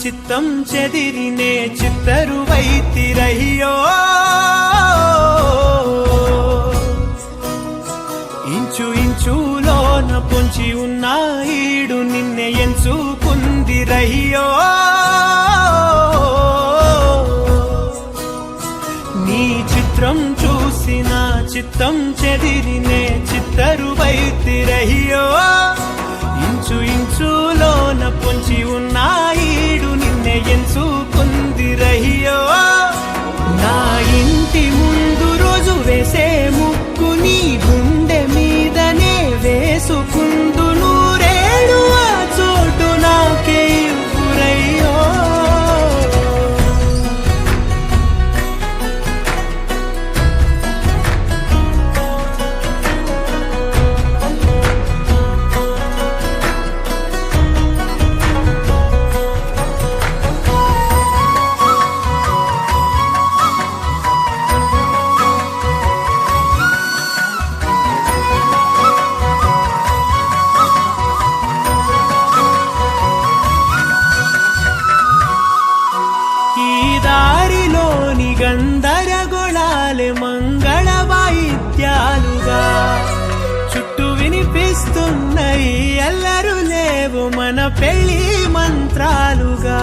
చిత్తం చెదిరినే చిత్తరువైతిరయ్యో ఇంచు ఇంచులోన పొంచి ఉన్న ఈడు నిన్నే ఎంచుకుందిరయ్యో నీ చిత్రం చూసిన చిత్తం చెదిరినే చిత్తరువైతిరయ్యో ఇంచు ఇంచులోన పొంచి ఉన్న ఈడు నిన్నే ఎంచుకుందిరయ్యో నా ఇంటి ముందు రోజు వేసే ముక్కు నీ గుండె మీదనే వేసుకుందు నూరేడు ఆ చోటు నాకే ఇవ్వురయ్యో దారిలోని గందరగోళాలే మంగళ వాయిద్యాలుగా చుట్టూ వినిపిస్తున్నాయి అల్లరు లేవు మన పెళ్లి మంత్రాలుగా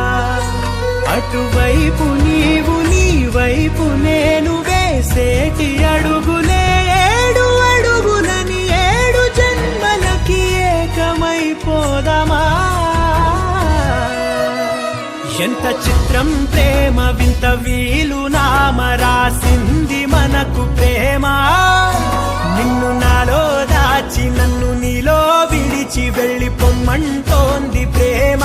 అటువైపు నీవు నీ వైపు నేను వేసేటి అడుగులే ఏడు అడుగులని ఏడు జన్మలకి ఏకమైపోదామా ఎంత చిత్రం ప్రేమ వింత వీలు నామ రాసింది మనకు ప్రేమ నిన్ను నాలో దాచి నన్ను నీలో విడిచి వెళ్ళి పొమ్మంటోంది ప్రేమ